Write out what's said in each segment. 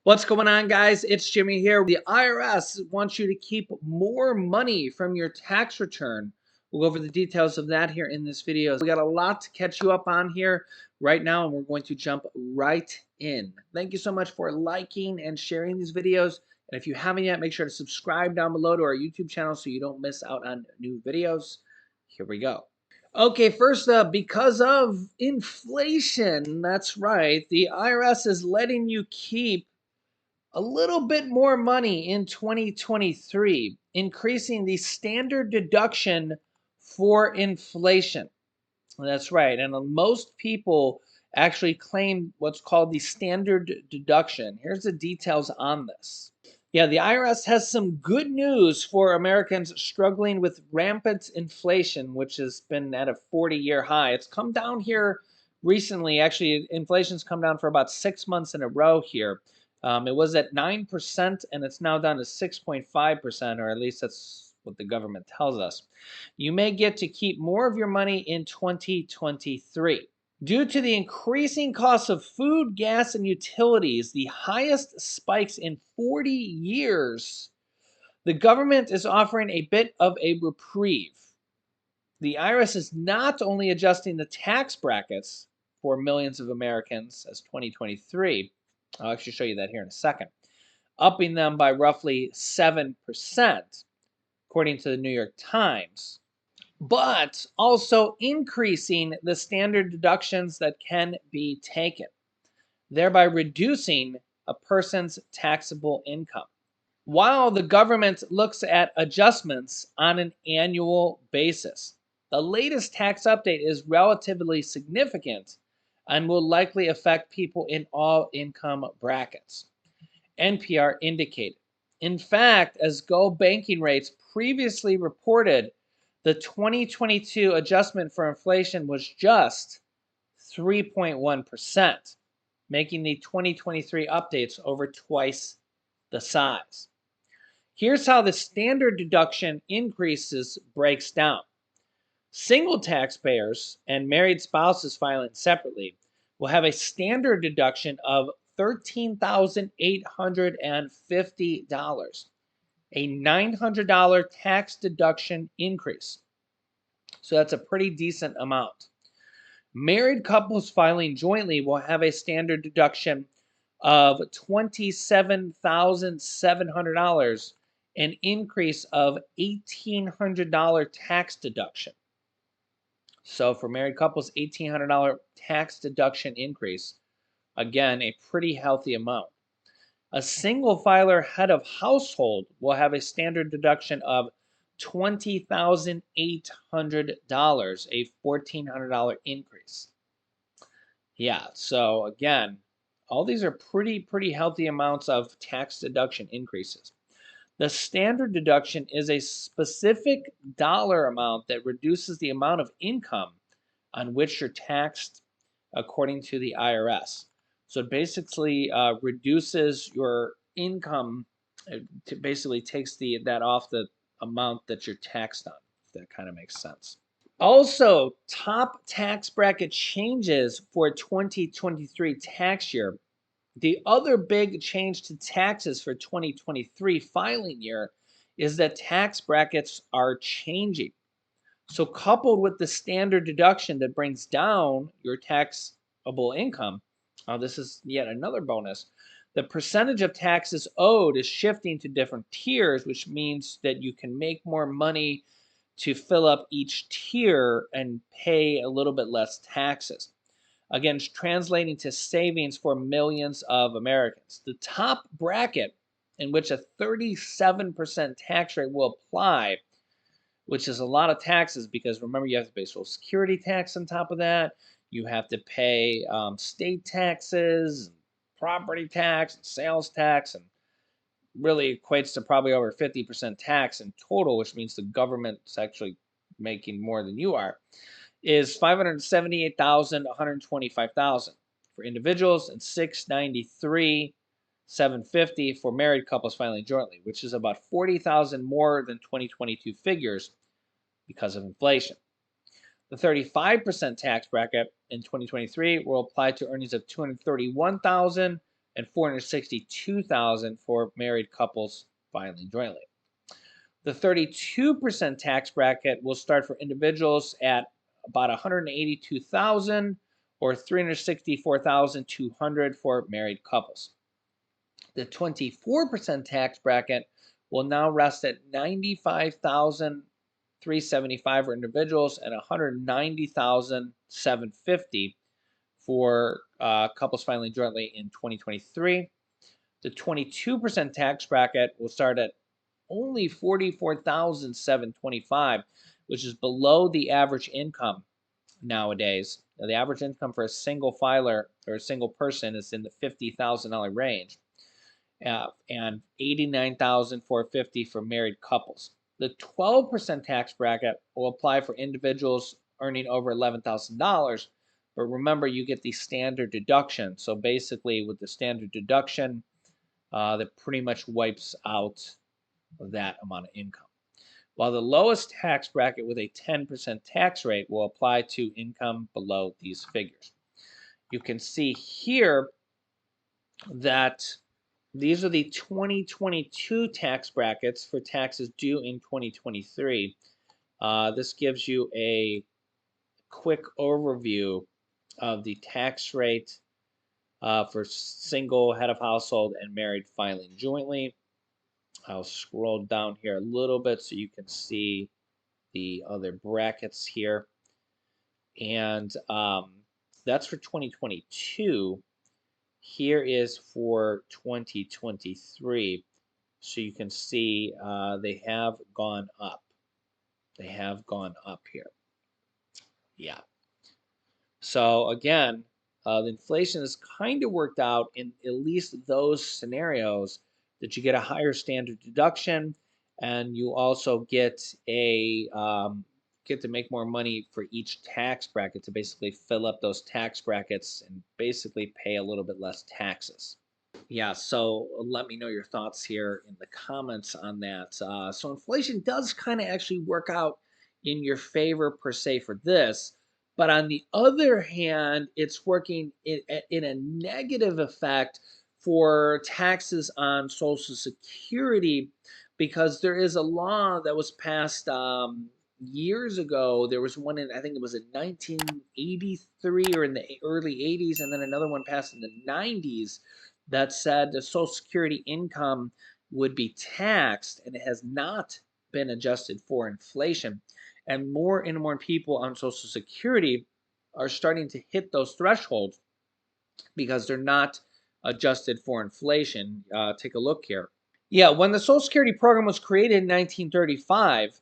What's going on, guys? It's Jimmy here. The IRS wants you to keep more money from your tax return. We'll go over the details of that here in this video. We got a lot to catch you up on here right now, and we're going to jump right in. Thank you so much for liking and sharing these videos. And if you haven't yet, make sure to subscribe down below to our YouTube channel so you don't miss out on new videos. Here we go. Okay, first up, because of inflation, that's right, the IRS is letting you keep a little bit more money in 2023, increasing the standard deduction for inflation. That's right. And most people actually claim what's called the standard deduction. Here's the details on this. Yeah, the IRS has some good news for Americans struggling with rampant inflation, which has been at a 40-year high. It's come down here recently. Actually, inflation's come down for about 6 months in a row here. It was at 9%, and it's now down to 6.5%, or at least that's what the government tells us. You may get to keep more of your money in 2023. Due to the increasing cost of food, gas, and utilities, the highest spikes in 40 years, the government is offering a bit of a reprieve. The IRS is not only adjusting the tax brackets for millions of Americans as 2023, I'll actually show you that here in a second, upping them by roughly 7%, according to the New York Times, but also increasing the standard deductions that can be taken, thereby reducing a person's taxable income. While the government looks at adjustments on an annual basis, the latest tax update is relatively significant and will likely affect people in all income brackets, NPR indicated. In fact, as gold banking rates previously reported, the 2022 adjustment for inflation was just 3.1%, making the 2023 updates over twice the size. Here's how the standard deduction increases breaks down. Single taxpayers and married spouses filing separately will have a standard deduction of $13,850, a $900 tax deduction increase. So that's a pretty decent amount. Married couples filing jointly will have a standard deduction of $27,700, an increase of $1,800 tax deduction. So for married couples, $1,800 tax deduction increase. Again, a pretty healthy amount. A single filer head of household will have a standard deduction of $20,800, a $1,400 increase. Yeah, so again, all these are pretty healthy amounts of tax deduction increases. The standard deduction is a specific dollar amount that reduces the amount of income on which you're taxed according to the IRS. So it basically reduces your income. It basically takes that off the amount that you're taxed on, if that kind of makes sense. Also, top tax bracket changes for 2023 tax year. The other big change to taxes for 2023 filing year is that tax brackets are changing. So coupled with the standard deduction that brings down your taxable income, this is yet another bonus. The percentage of taxes owed is shifting to different tiers, which means that you can make more money to fill up each tier and pay a little bit less taxes. Again, translating to savings for millions of Americans. The top bracket, in which a 37% tax rate will apply, which is a lot of taxes because remember, you have to pay Social Security tax on top of that. You have to pay state taxes, property tax, and sales tax, and really equates to probably over 50% tax in total, which means the government's actually making more than you are, is $578,125,000 for individuals and $693,750 for married couples filing jointly, which is about $40,000 more than 2022 figures because of inflation. The 35% tax bracket in 2023 will apply to earnings of $231,000 and $462,000 for married couples filing jointly. The 32% tax bracket will start for individuals at about $182,000 or $364,200 for married couples. The 24% tax bracket will now rest at $95,375 for individuals and $190,750 for couples filing jointly in 2023. The 22% tax bracket will start at only $44,725, which is below the average income nowadays. Now, the average income for a single filer or a single person is in the $50,000 range, and $89,450 for married couples. The 12% tax bracket will apply for individuals earning over $11,000, but remember, you get the standard deduction. So basically, with the standard deduction, that pretty much wipes out that amount of income. While the lowest tax bracket with a 10% tax rate will apply to income below these figures. You can see here that these are the 2022 tax brackets for taxes due in 2023. This gives you a quick overview of the tax rate for single head of household and married filing jointly. I'll scroll down here a little bit so you can see the other brackets here. And that's for 2022. Here is for 2023. So you can see they have gone up. They have gone up here. Yeah. So again, the inflation is kind of worked out in at least those scenarios that you get a higher standard deduction, and you also get to make more money for each tax bracket to basically fill up those tax brackets and basically pay a little bit less taxes. Yeah, so let me know your thoughts here in the comments on that. So inflation does kind of actually work out in your favor per se for this, but on the other hand, it's working in a negative effect for taxes on Social Security because there is a law that was passed years ago. There was one in, I think it was in 1983 or in the early 80s, and then another one passed in the 90s that said the Social Security income would be taxed, and it has not been adjusted for inflation. And more people on Social Security are starting to hit those thresholds because they're not adjusted for inflation. Take a look here. Yeah, when the Social Security program was created in 1935,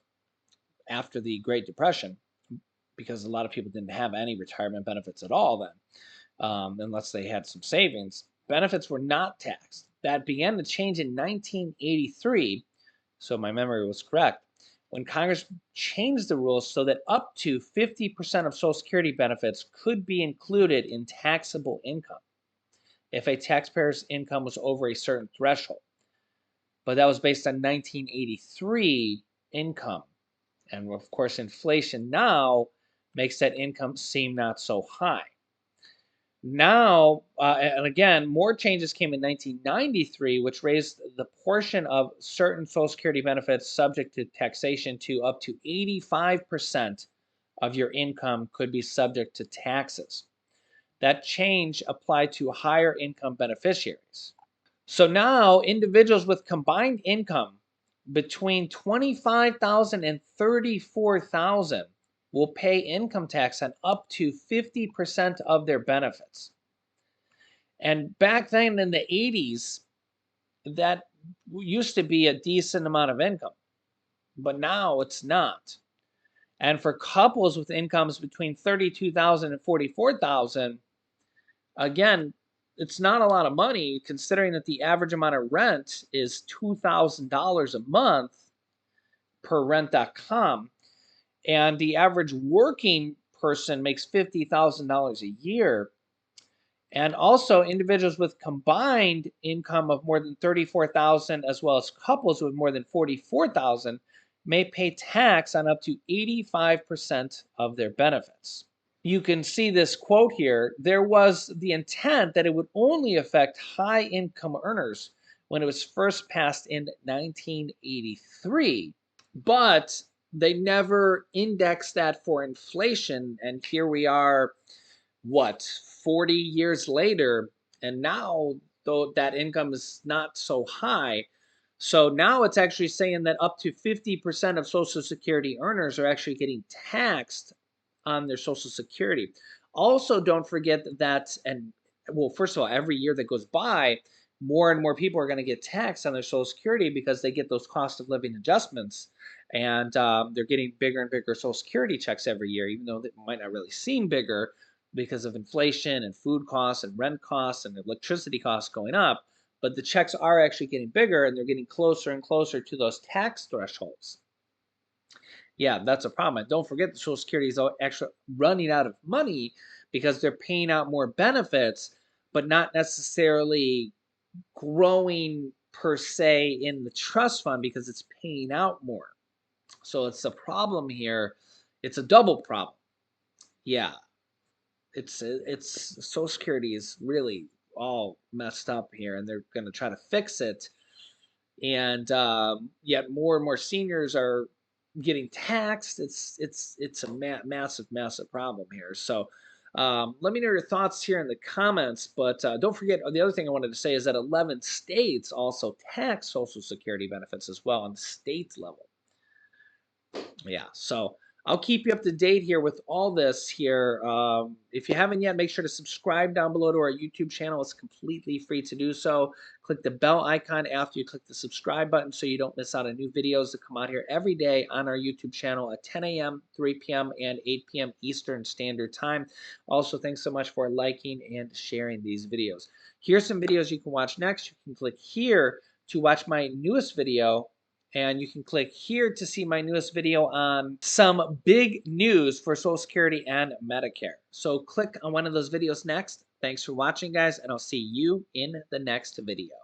after the Great Depression, because a lot of people didn't have any retirement benefits at all then, unless they had some savings. Benefits were not taxed. That began to change in 1983, so my memory was correct, when Congress changed the rules so that up to 50% of Social Security benefits could be included in taxable income if a taxpayer's income was over a certain threshold. But that was based on 1983 income. And of course, inflation now makes that income seem not so high. Now, and again, more changes came in 1993, which raised the portion of certain Social Security benefits subject to taxation to up to 85% of your income could be subject to taxes. That change applied to higher income beneficiaries. So now, individuals with combined income between $25,000 and $34,000 will pay income tax on up to 50% of their benefits. And back then in the 80s, that used to be a decent amount of income, but now it's not. And for couples with incomes between $32,000 and $44,000, again, it's not a lot of money considering that the average amount of rent is $2,000 a month per rent.com. And the average working person makes $50,000 a year. And also, individuals with combined income of more than $34,000, as well as couples with more than $44,000, may pay tax on up to 85% of their benefits. you can see this quote here. There was the intent that it would only affect high income earners when it was first passed in 1983. But they never indexed that for inflation. And here we are, what, 40 years later. And now, though that income is not so high, so now it's actually saying that up to 50% of Social Security earners are actually getting taxed on their Social Security. Also, don't forget that, and well, first of all, every year that goes by, more and more people are going to get taxed on their Social Security because they get those cost of living adjustments. And they're getting bigger and bigger Social Security checks every year, even though they might not really seem bigger because of inflation and food costs and rent costs and electricity costs going up. But the checks are actually getting bigger and they're getting closer and closer to those tax thresholds. Yeah, that's a problem. And don't forget the Social Security is actually running out of money because they're paying out more benefits, but not necessarily growing per se in the trust fund because it's paying out more. So it's a problem here. It's a double problem. Yeah, it's Social Security is really all messed up here, and they're going to try to fix it. And yet more and more seniors are getting taxed. It's a massive problem here. So let me know your thoughts here in the comments. But don't forget, the other thing I wanted to say is that 11 states also tax Social Security benefits as well on the state level. Yeah, so I'll keep you up to date here with all this here. If you haven't yet, make sure to subscribe down below to our YouTube channel. It's completely free to do so. Click the bell icon after you click the subscribe button so you don't miss out on new videos that come out here every day on our YouTube channel at 10 a.m., 3 p.m., and 8 p.m. Eastern Standard Time. Also, thanks so much for liking and sharing these videos. Here's some videos you can watch next. You can click here to watch my newest video, and you can click here to see my newest video on some big news for Social Security and Medicare. So click on one of those videos next. Thanks for watching, guys, and I'll see you in the next video.